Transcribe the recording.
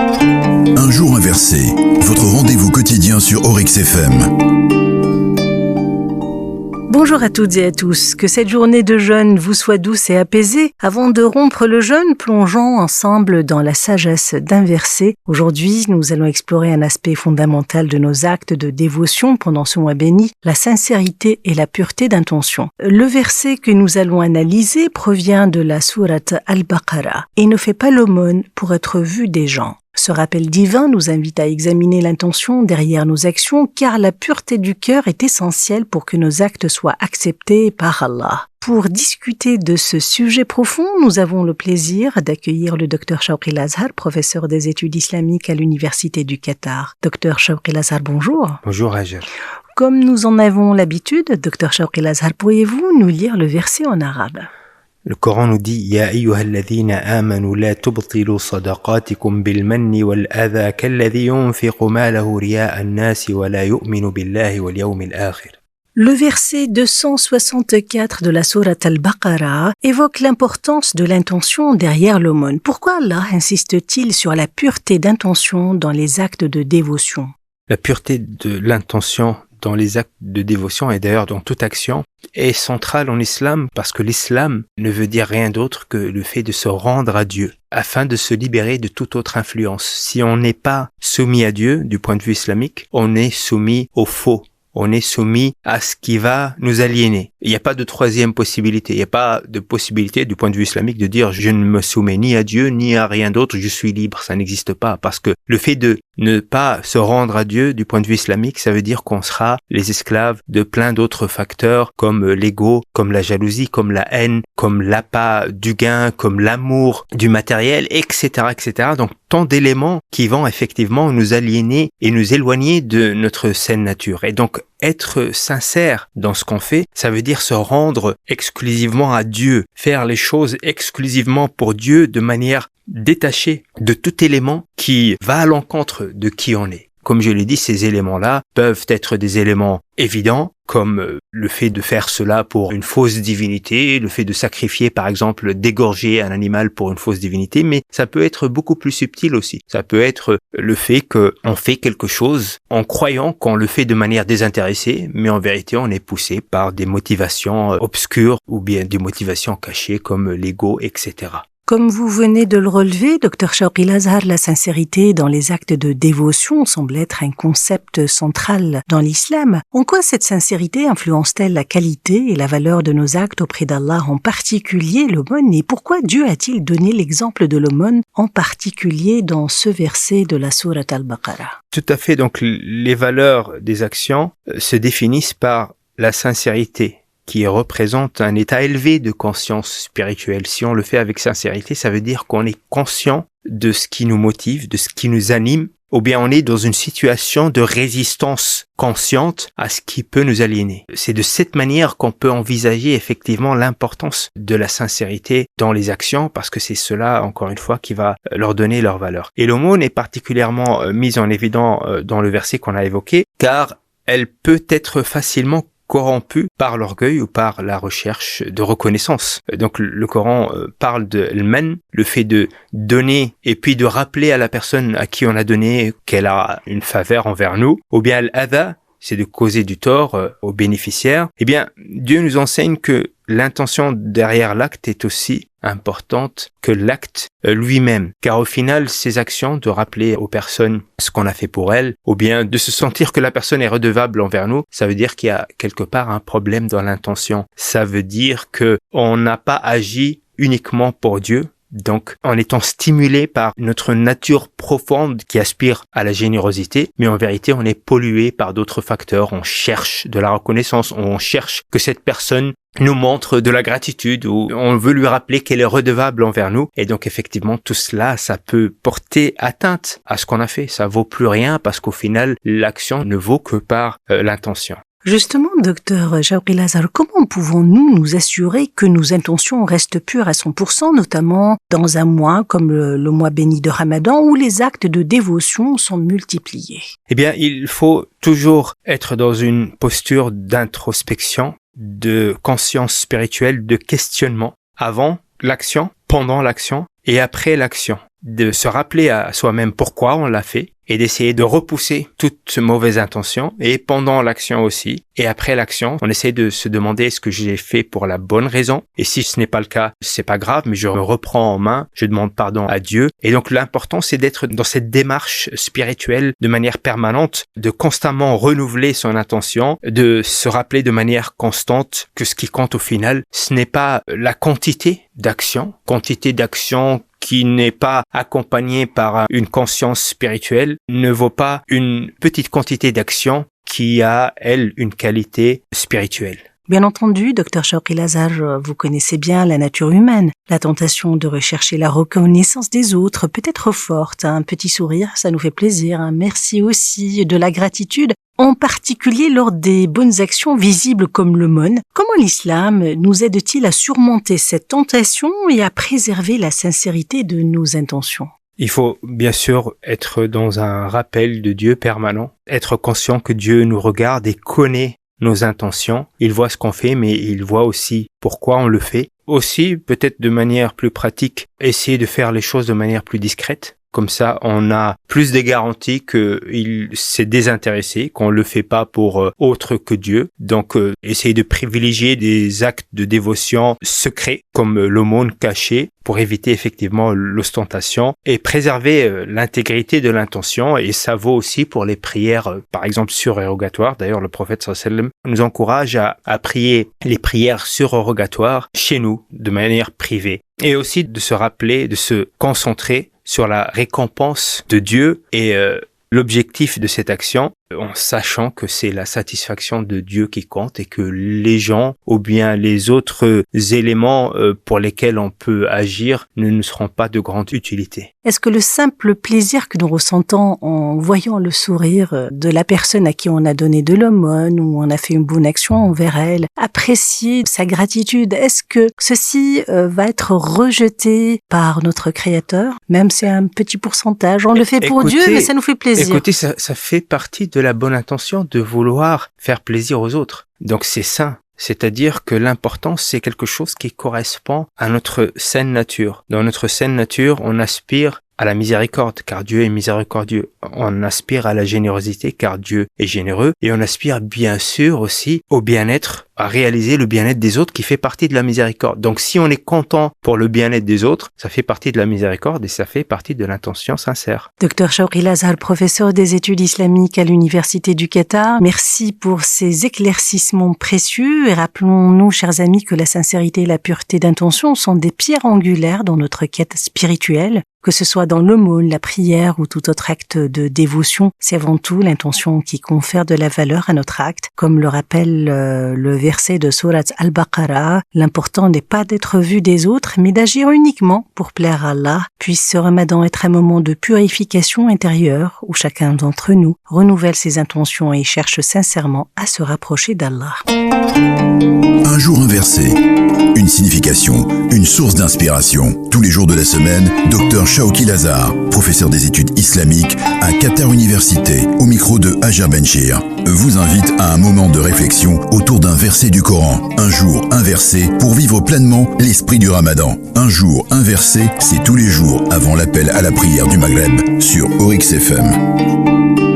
Un jour inversé, votre rendez-vous quotidien sur Oryx FM. Bonjour à toutes et à tous, que cette journée de jeûne vous soit douce et apaisée. Avant de rompre le jeûne, plongeons ensemble dans la sagesse d'un verset. Aujourd'hui, nous allons explorer un aspect fondamental de nos actes de dévotion pendant ce mois béni, la sincérité et la pureté d'intention. Le verset que nous allons analyser provient de la sourate Al-Baqarah et ne fait pas l'aumône pour être vu des gens. Ce rappel divin nous invite à examiner l'intention derrière nos actions car la pureté du cœur est essentielle pour que nos actes soient acceptés par Allah. Pour discuter de ce sujet profond, nous avons le plaisir d'accueillir le Dr Shawqi Al-Azhar, professeur des études islamiques à l'Université du Qatar. Dr Shawqi Al-Azhar, bonjour. Bonjour Hajar. Comme nous en avons l'habitude, Dr Shawqi Al-Azhar, pourriez-vous nous lire le verset en arabe ? Le Coran nous dit Ya ayyuhalladhina amanu la tubtilu sadaqatikum bil manni wal adha kalladhi yunfiqu malahu riya'a an-nasi wa la yu'minu billahi wal yawmil akhir. Le verset 264 de la sourate Al-Baqarah évoque l'importance de l'intention derrière l'aumône. Pourquoi Allah insiste-t-il sur la pureté d'intention dans les actes de dévotion ? La pureté de l'intention dans les actes de dévotion et d'ailleurs dans toute action est centrale en islam parce que l'islam ne veut dire rien d'autre que le fait de se rendre à Dieu afin de se libérer de toute autre influence. Si on n'est pas soumis à Dieu du point de vue islamique, on est soumis au faux. On est soumis à ce qui va nous aliéner. Il n'y a pas de troisième possibilité. Il n'y a pas de possibilité du point de vue islamique de dire je ne me soumets ni à Dieu ni à rien d'autre, je suis libre. Ça n'existe pas parce que le fait de ne pas se rendre à Dieu du point de vue islamique, ça veut dire qu'on sera les esclaves de plein d'autres facteurs comme l'ego, comme la jalousie, comme la haine, comme l'appât du gain, comme l'amour du matériel, etc., etc. Donc tant d'éléments qui vont effectivement nous aliéner et nous éloigner de notre saine nature. Et donc être sincère dans ce qu'on fait, ça veut dire se rendre exclusivement à Dieu, faire les choses exclusivement pour Dieu de manière détachée de tout élément qui va à l'encontre de qui on est. Comme je l'ai dit, ces éléments-là peuvent être des éléments évidents, comme le fait de faire cela pour une fausse divinité, le fait de sacrifier, par exemple, d'égorger un animal pour une fausse divinité, mais ça peut être beaucoup plus subtil aussi. Ça peut être le fait qu'on fait quelque chose en croyant qu'on le fait de manière désintéressée, mais en vérité, on est poussé par des motivations obscures ou bien des motivations cachées comme l'ego, etc. Comme vous venez de le relever, Dr Shawqi Al-Azhar, la sincérité dans les actes de dévotion semble être un concept central dans l'islam. En quoi cette sincérité influence-t-elle la qualité et la valeur de nos actes auprès d'Allah, en particulier l'aumône, et pourquoi Dieu a-t-il donné l'exemple de l'aumône, en particulier dans ce verset de la sourate Al-Baqarah ? Tout à fait, donc les valeurs des actions se définissent par la sincérité, qui représente un état élevé de conscience spirituelle. Si on le fait avec sincérité, ça veut dire qu'on est conscient de ce qui nous motive, de ce qui nous anime, ou bien on est dans une situation de résistance consciente à ce qui peut nous aliéner. C'est de cette manière qu'on peut envisager effectivement l'importance de la sincérité dans les actions, parce que c'est cela, encore une fois, qui va leur donner leur valeur. Et l'aumône est particulièrement mise en évidence dans le verset qu'on a évoqué, car elle peut être facilement corrompu par l'orgueil ou par la recherche de reconnaissance. Donc le Coran parle de l'man, le fait de donner et puis de rappeler à la personne à qui on a donné qu'elle a une faveur envers nous, ou bien l'adha, c'est de causer du tort aux bénéficiaires. Eh bien, Dieu nous enseigne que l'intention derrière l'acte est aussi importante que l'acte lui-même. Car au final, ces actions de rappeler aux personnes ce qu'on a fait pour elles, ou bien de se sentir que la personne est redevable envers nous, ça veut dire qu'il y a quelque part un problème dans l'intention. Ça veut dire que on n'a pas agi uniquement pour Dieu. Donc, en étant stimulé par notre nature profonde qui aspire à la générosité, mais en vérité, on est pollué par d'autres facteurs. On cherche de la reconnaissance, on cherche que cette personne nous montre de la gratitude ou on veut lui rappeler qu'elle est redevable envers nous. Et donc, effectivement, tout cela, ça peut porter atteinte à ce qu'on a fait. Ça vaut plus rien parce qu'au final, l'action ne vaut que par l'intention. Justement, Dr Shawqi Al-Azhar, comment pouvons-nous nous assurer que nos intentions restent pures à 100%, notamment dans un mois comme le mois béni de Ramadan, où les actes de dévotion sont multipliés? Eh bien, il faut toujours être dans une posture d'introspection, de conscience spirituelle, de questionnement, avant l'action, pendant l'action et après l'action. de se rappeler à soi-même pourquoi on l'a fait et d'essayer de repousser toute mauvaise intention, et pendant l'action aussi. Et après l'action, on essaie de se demander est-ce que j'ai fait pour la bonne raison, et si ce n'est pas le cas, c'est pas grave, mais je me reprends en main, je demande pardon à Dieu. Et donc l'important, c'est d'être dans cette démarche spirituelle de manière permanente, de constamment renouveler son intention, de se rappeler de manière constante que ce qui compte au final, ce n'est pas la quantité d'action qui n'est pas accompagnée par une conscience spirituelle, ne vaut pas une petite quantité d'action qui a, elle, une qualité spirituelle. Bien entendu, Dr Shawki Lazar, vous connaissez bien la nature humaine. La tentation de rechercher la reconnaissance des autres peut être forte. Un petit sourire, ça nous fait plaisir. Un merci aussi, de la gratitude, en particulier lors des bonnes actions visibles comme l'aumône. Comment l'islam nous aide-t-il à surmonter cette tentation et à préserver la sincérité de nos intentions ? Il faut bien sûr être dans un rappel de Dieu permanent, être conscient que Dieu nous regarde et connaît nos intentions. Il voit ce qu'on fait, mais il voit aussi pourquoi on le fait. Aussi, peut-être de manière plus pratique, essayer de faire les choses de manière plus discrète. Comme ça, on a plus de garanties qu'il s'est désintéressé, qu'on le fait pas pour autre que Dieu. Donc, essayer de privilégier des actes de dévotion secrets, comme l'aumône cachée, pour éviter effectivement l'ostentation et préserver l'intégrité de l'intention. Et ça vaut aussi pour les prières, par exemple, surérogatoires. D'ailleurs, le prophète sallallahu alayhi wa sallam nous encourage à prier les prières surérogatoires chez nous, de manière privée. Et aussi de se rappeler, de se concentrer sur la récompense de Dieu et l'objectif de cette action, en sachant que c'est la satisfaction de Dieu qui compte et que les gens ou bien les autres éléments pour lesquels on peut agir ne nous seront pas de grande utilité. Est-ce que le simple plaisir que nous ressentons en voyant le sourire de la personne à qui on a donné de l'aumône ou on a fait une bonne action envers elle, apprécier sa gratitude, est-ce que ceci va être rejeté par notre Créateur? Même si c'est un petit pourcentage, on le fait pour Dieu, mais ça nous fait plaisir. Écoutez, ça fait partie de la bonne intention de vouloir faire plaisir aux autres. Donc c'est sain. C'est-à-dire que l'important, c'est quelque chose qui correspond à notre saine nature. Dans notre saine nature, on aspire à la miséricorde, car Dieu est miséricordieux. On aspire à la générosité, car Dieu est généreux. Et on aspire bien sûr aussi au bien-être, à réaliser le bien-être des autres qui fait partie de la miséricorde. Donc si on est content pour le bien-être des autres, ça fait partie de la miséricorde et ça fait partie de l'intention sincère. Dr Shawki Lazar, professeur des études islamiques à l'Université du Qatar, merci pour ces éclaircissements précieux et rappelons-nous, chers amis, que la sincérité et la pureté d'intention sont des pierres angulaires dans notre quête spirituelle. Que ce soit dans l'aumône, la prière ou tout autre acte de dévotion, c'est avant tout l'intention qui confère de la valeur à notre acte. Comme le rappelle le verset de Surat Al-Baqarah, l'important n'est pas d'être vu des autres, mais d'agir uniquement pour plaire à Allah. Puisse ce Ramadan être un moment de purification intérieure où chacun d'entre nous renouvelle ses intentions et cherche sincèrement à se rapprocher d'Allah. Un jour inversé, une signification, une source d'inspiration. Tous les jours de la semaine, Dr Shawki Lazar, professeur des études islamiques à Qatar Université, au micro de Hajar Benchir, vous invite à un moment de réflexion autour d'un verset du Coran. Un jour inversé pour vivre pleinement l'esprit du Ramadan. Un jour inversé, c'est tous les jours avant l'appel à la prière du Maghreb sur Oryx FM.